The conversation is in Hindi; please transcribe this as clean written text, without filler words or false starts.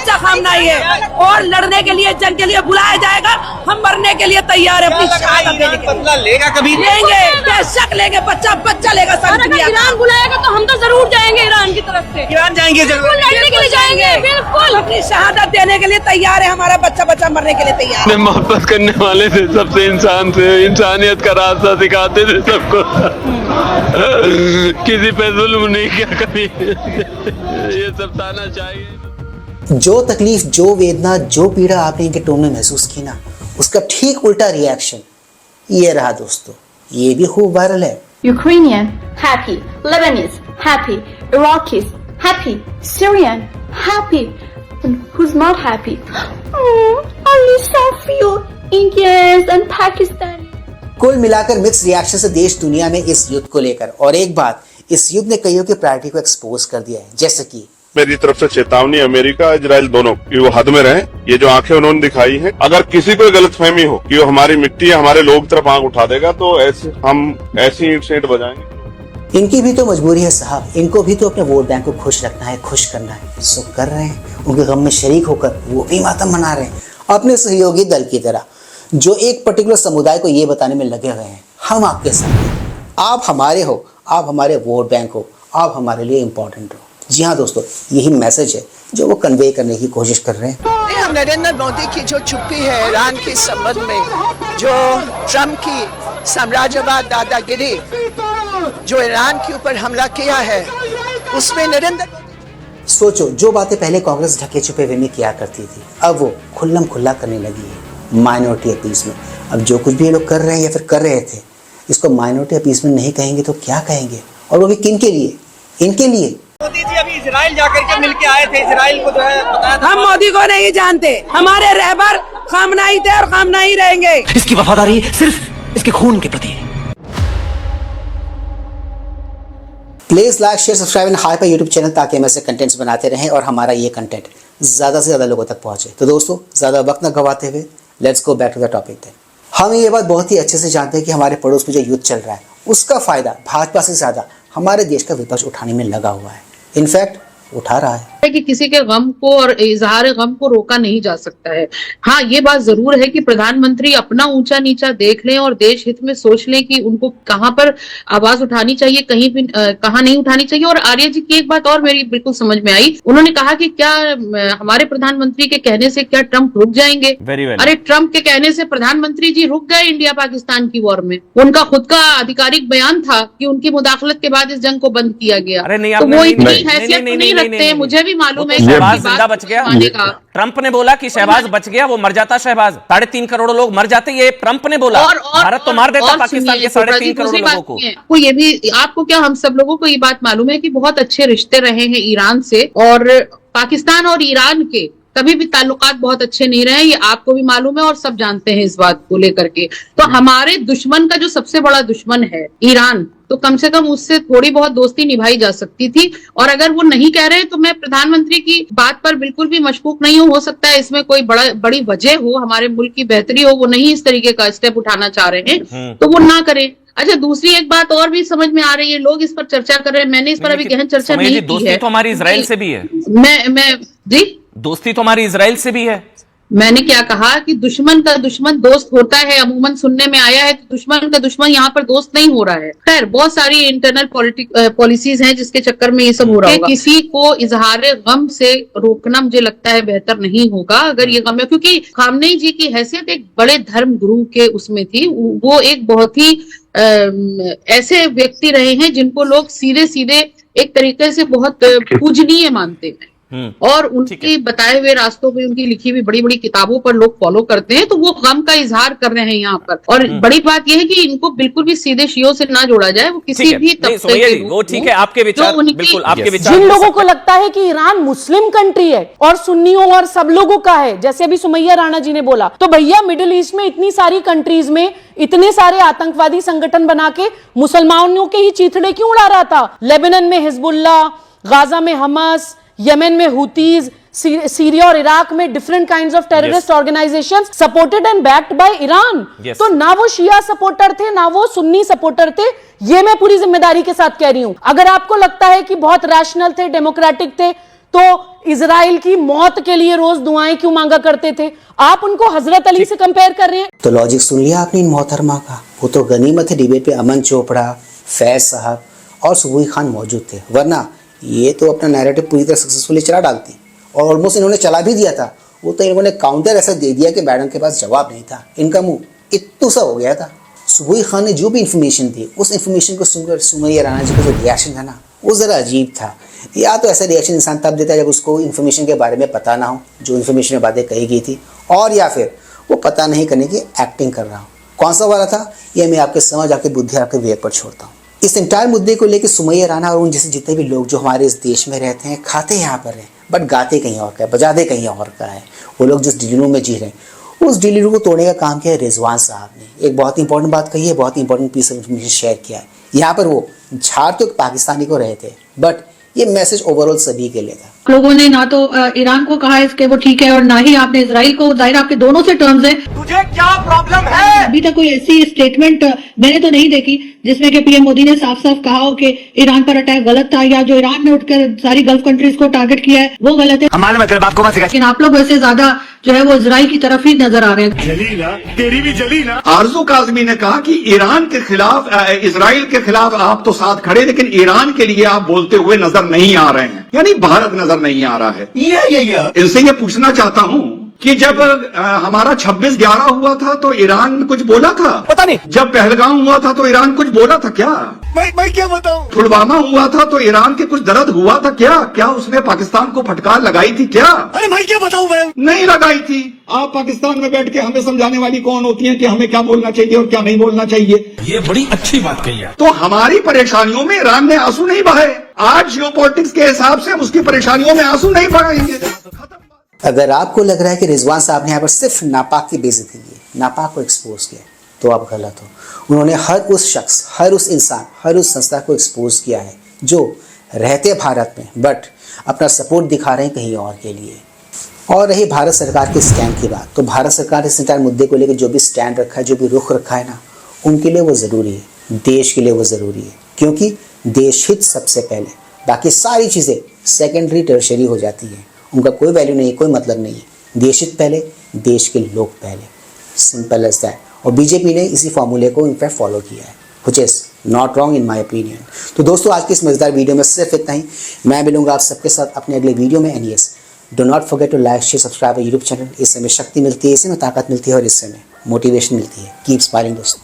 बच्चा खामनाई है और लड़ने के लिए, जंग के लिए बुलाया जाएगा। हम मरने के लिए तैयार है अपनी शहादत देने के लिए। बदला लेगा कभी? लेंगे, बेशक लेंगे, बच्चा लेगा। अगर ईरान बुलाएगा तो हम तो जरूर जाएंगे ईरान की तरफ से। ईरान जाएंगे जरूर, लड़ने के लिए जाएंगे, बिल्कुल। अपनी शहादत देने के लिए तैयार है, हमारा बच्चा मरने के लिए तैयार है। मोहब्बत करने वाले थे, सबसे इंसान थे, इंसानियत का रास्ता सिखाते थे सबको। किसी पे जुल्म नहीं किया कभी। ये सब ताना चाहिए। जो तकलीफ, जो वेदना, जो पीड़ा आपने इनके टोन में महसूस की ना, उसका ठीक उल्टा रिएक्शन ये रहा दोस्तों। ये भी खूब वायरल है। Ukrainian happy, Lebanese happy, Iraqis happy, Syrian happy, and who's not happy? Only so few Indians and Pakistanis. कुल मिलाकर मिक्स रिएक्शन से देश दुनिया में इस युद्ध को लेकर। और एक बात, इस युद्ध ने कईयों की प्रायोरिटी को एक्सपोज कर दिया है, जैसे कि मेरी तरफ से चेतावनी अमेरिका इजराइल दोनों की वो हद में रहे। ये जो आंखें उन्होंने दिखाई हैं, अगर किसी को गलतफहमी हो कि वो हमारी मिट्टी है, हमारे लोग तरफ आंख उठा देगा, तो हम ऐसी ईंट से ईंट बजाएंगे। इनकी भी तो मजबूरी है साहब, इनको भी तो अपने वोट बैंक को खुश रखना है, खुश करना है। सो कर रहे हैं, उनके गम में शरीक होकर वो भी मातम मना रहे हैं अपने सहयोगी दल की तरह, जो एक पर्टिकुलर समुदाय को ये बताने में लगे हुए हैं, हम आपके साथ हैं, आप हमारे हो, आप हमारे वोट बैंक हो, आप हमारे लिए इम्पोर्टेंट हो। जी हाँ दोस्तों, यही मैसेज है जो वो कन्वे करने की कोशिश कर रहे हैं। नरेंद्र मोदी की जो चुप्पी है ईरान के संबंध में, जो ट्रम्प की साम्राज्यवाद दादागिरी जो ईरान के ऊपर हमला किया है, उसमें नरेंद्र सोचो, जो बातें पहले कांग्रेस ढके छुपे वे में किया करती थी, अब वो खुल्लम खुल्ला करने लगी है माइनॉरिटी अपीसमेंट। अब जो कुछ भी ये लोग कर रहे हैं या फिर कर रहे थे, इसको माइनॉरिटी अपीसमेंट नहीं कहेंगे तो क्या कहेंगे? और वो भी किन के लिए? इनके लिए। मोदी जी अभी इजराइल जाकर के मिल के आए थे, इजराइल को जो है बताया था। हम मोदी को नहीं जानते, हमारे रहबर खामनाई थे और खामनाई रहेंगे। इसकी वफादारी सिर्फ इसके खून के प्रति है। Please like, share, subscribe and high पर यूट्यूब चैनल, ताकि हम ऐसे कंटेंट्स बनाते रहें और हमारा ये कंटेंट ज़्यादा से ज़्यादा लोगों तक पहुँचे। तो दोस्तों, ज़्यादा वक्त न गवाते हुए let's go back to the topic. हम ये बात बहुत ही अच्छे से जानते हैं कि हमारे पड़ोस में जो युद्ध चल रहा है, उसका फ़ायदा भाजपा से ज़्यादा हमारे देश का विपक्ष उठाने में लगा हुआ है। इनफैक्ट उठा रहा है कि किसी के गम को और इजहार गम को रोका नहीं जा सकता है। हाँ, ये बात जरूर है कि प्रधानमंत्री अपना ऊंचा नीचा देख लें और देश हित में सोच लें कि उनको कहाँ पर आवाज उठानी चाहिए, कहीं भी कहाँ नहीं उठानी चाहिए। और आर्य जी की एक बात और मेरी बिल्कुल समझ में आई, उन्होंने कहा कि क्या हमारे प्रधानमंत्री के कहने से क्या ट्रंप रुक जाएंगे? अरे ट्रंप के कहने से प्रधानमंत्री जी रुक गए इंडिया पाकिस्तान की वॉर में। उनका खुद का आधिकारिक बयान था कि उनकी मुदाखलत के बाद इस जंग को बंद किया गया। तो वो इतनी हैसियत नहीं रखते, मुझे भी मालूम है। शहबाज जिंदा बच गया। ट्रंप ने बोला कि शहबाज बच गया, वो मर जाता शहबाज, 3.5 करोड़ लोग मर जाते, ये ट्रंप ने बोला। भारत तो मार देता पाकिस्तान के 3.5 करोड़ लोगों को। ये भी आपको क्या, हम सब लोगों को ये बात मालूम है कि बहुत अच्छे रिश्ते रहे हैं ईरान से, और पाकिस्तान और ईरान के कभी भी ताल्लुकात बहुत अच्छे नहीं रहे, ये आपको भी मालूम है और सब जानते हैं इस बात को लेकर के। तो हमारे दुश्मन का जो सबसे बड़ा दुश्मन है ईरान, तो कम से कम उससे थोड़ी बहुत दोस्ती निभाई जा सकती थी। और अगर वो नहीं कह रहे तो मैं प्रधानमंत्री की बात पर बिल्कुल भी मशकूक नहीं हो सकता है इसमें कोई बड़ी वजह हो, हमारे मुल्क की बेहतरी हो, वो नहीं इस तरीके का स्टेप उठाना चाह रहे हैं तो वो ना करें। अच्छा, दूसरी एक बात और भी समझ में आ रही है, लोग इस पर चर्चा कर रहे हैं, मैंने इस पर अभी गहन चर्चा नहीं की है। दोस्ती तो हमारी इजराइल से भी है। मैं जी, दोस्ती तो हमारी इजराइल से भी है। मैंने क्या कहा कि दुश्मन का दुश्मन दोस्त होता है, अमूमन सुनने में आया है, तो दुश्मन का दुश्मन यहाँ पर दोस्त नहीं हो रहा है। खैर, बहुत सारी इंटरनल पॉलिसीज हैं जिसके चक्कर में ये सब हो रहा है। किसी को इजहार गम से रोकना मुझे लगता है बेहतर नहीं होगा अगर ये गम है, क्योंकि खामनेई जी की हैसियत एक बड़े धर्म गुरु के उसमें थी। वो एक बहुत ही ऐसे व्यक्ति रहे हैं जिनको लोग सीधे सीधे एक तरीके से बहुत पूजनीय मानते हैं, और उनके बताए हुए रास्तों पे, उनकी लिखी हुई बड़ी बड़ी किताबों पर लोग फॉलो करते हैं। तो वो गम का इजहार कर रहे हैं यहाँ पर। और बड़ी बात यह है कि इनको बिल्कुल भी सीधे शियों से ना जोड़ा जाए, वो किसी भी तबके के वो ठीक है, आपके विचार बिल्कुल आपके विचार। जिन लोगों को लगता है कि ईरान मुस्लिम कंट्री है और सुन्नियों और सब लोगों का है, जैसे अभी सुमैया राणा जी ने बोला, तो भैया मिडिल ईस्ट में इतनी सारी कंट्रीज में इतने सारे आतंकवादी संगठन बना के मुसलमानों के ही चीथड़े क्यों उड़ा रहा था? लेबनान में हिजबुल्ला, गाजा में हमास, यमन में हुतीज, सीरिया और इराक में different kinds of terrorist organisations supported and backed by Iran. तो ना वो शिया सपोर्टर थे ना वो सुन्नी सपोर्टर थे, ये मैं पूरी जिम्मेदारी के साथ कह रही हूं। अगर आपको लगता है कि बहुत रैशनल थे, डेमोक्रेटिक थे, तो इजराइल की मौत के लिए रोज दुआएं क्यों मांगा करते थे? आप उनको हजरत अली से कंपेयर कर रहे हैं। तो लॉजिक सुन लिया आपने इन मोहतरमा का। वो तो गनीमत है डिबेट पे अमन चोपड़ा, फैज साहब और सुबुई खान मौजूद थे, वरना ये तो अपना नैरेटिव पूरी तरह सक्सेसफुली चला डालती। और ऑलमोस्ट इन्होंने चला भी दिया था। वो तो इन्होंने काउंटर ऐसा दे दिया कि मैडम के पास जवाब नहीं था, इनका मुंह इत्तू सा हो गया था। सुबुई खान ने जो भी इंफॉर्मेशन दी, उस इंफॉर्मेशन को सुनकर सुमैया राणा जी का जो रिएक्शन था ना, वो ज़रा अजीब था। या तो ऐसा रिएक्शन इंसान तब देता है जब उसको इन्फॉर्मेशन के बारे में पता ना हो, जो इन्फॉर्मेशन में बातें कही गई थी, और या फिर वो पता नहीं करने की एक्टिंग कर रहा हो। कौन सा वाला था ये मैं आपके समझ, आपके बुद्धि, आपके विवेक पर छोड़ता हूँ। इस इंटायर मुद्दे को लेकर सुमैया राणा और उन जैसे जितने भी लोग जो हमारे इस देश में रहते हैं, खाते यहाँ पर हैं बट गाते कहीं और का है, बजाते कहीं और का है। वो लोग जिस डिलीरू में जी रहे हैं, उस डिलीरू को तोड़ने का काम किया है रिजवान साहब ने। एक बहुत इंपॉर्टेंट बात कही है, बहुत important piece of information share किया है। यहाँ पर वो झाड़ तो एक पाकिस्तानी को रहे थे, बट ये मैसेज ओवरऑल सभी के लिए था। लोगों ने ना तो ईरान को कहा इसके वो ठीक है, और ना ही आपने इजराइल को। जाहिर आपके दोनों से टर्म्स है। तुझे क्या प्रॉब्लम है? अभी तक कोई ऐसी स्टेटमेंट मैंने तो नहीं देखी जिसमें कि पीएम मोदी ने साफ साफ कहा हो कि ईरान पर अटैक गलत था, या जो ईरान ने उठकर सारी गल्फ कंट्रीज को टारगेट किया है वो गलत है। हमारे मतलब आपको मत। लेकिन आप लोग वैसे ज्यादा जो है वो इजराइल की तरफ ही नजर आ रहे हैं। जली ना, तेरी भी जली ना। आरजू काजमी ने कहा कि ईरान के खिलाफ, इजराइल के खिलाफ आप तो साथ खड़े, लेकिन ईरान के लिए आप बोलते हुए नजर नहीं आ रहे हैं, यानी भारत नजर नहीं आ रहा है। इनसे ये पूछना चाहता हूँ कि जब हमारा 26/11 हुआ था तो ईरान कुछ बोला था? पता नहीं। जब पहलगाम हुआ था तो ईरान कुछ बोला था क्या? मैं क्या बताऊं? पुलवामा हुआ था तो ईरान के कुछ दर्द हुआ था क्या? क्या उसने पाकिस्तान को फटकार लगाई थी क्या? अरे मैं क्या बताऊं? मैं नहीं लगाई थी। आप पाकिस्तान में बैठ के हमें समझाने वाली कौन होती है कि हमें क्या बोलना चाहिए और क्या नहीं बोलना चाहिए? ये बड़ी अच्छी बात कही है। तो हमारी परेशानियों में ईरान ने आंसू नहीं बहाए। आज जियोपॉलिटिक्स के हिसाब से हम उसकी परेशानियों में आंसू नहीं बहाएंगे। अगर आपको लग रहा है कि रिजवान साहब ने यहाँ पर सिर्फ नापाक की बेइज्जती की, नापाक को एक्सपोज किया, तो आप गलत हो। उन्होंने हर उस शख्स, हर उस इंसान, हर उस संस्था को एक्सपोज किया है जो रहते भारत में बट अपना सपोर्ट दिखा रहे हैं कहीं और के लिए। और रही भारत सरकार के स्टैंड की बात, तो भारत सरकार ने इस इंटायर मुद्दे को लेकर जो भी स्टैंड रखा है, जो भी रुख रखा है ना, उनके लिए वो ज़रूरी है, देश के लिए वो ज़रूरी है। क्योंकि देश हित सबसे पहले, बाकी सारी चीज़ें सेकेंडरी टर्शरी हो जाती हैं, उनका कोई वैल्यू नहीं, कोई मतलब नहीं है। देश हित पहले, देश के लोग पहले, सिंपल एज दैट। और बीजेपी ने इसी फॉर्मूले को इनफैक्ट फॉलो किया है, which is not wrong in my opinion. तो दोस्तों आज की इस मजेदार वीडियो में सिर्फ इतना ही। मैं मिलूंगा आप सबके साथ अपने अगले वीडियो में। And yes, do not forget to like, share, subscribe YouTube channel. इससे हमें शक्ति मिलती है, इससे हमें ताकत मिलती है और इससे हमें मोटिवेशन मिलती है। कीप स्माइलिंग दोस्तों।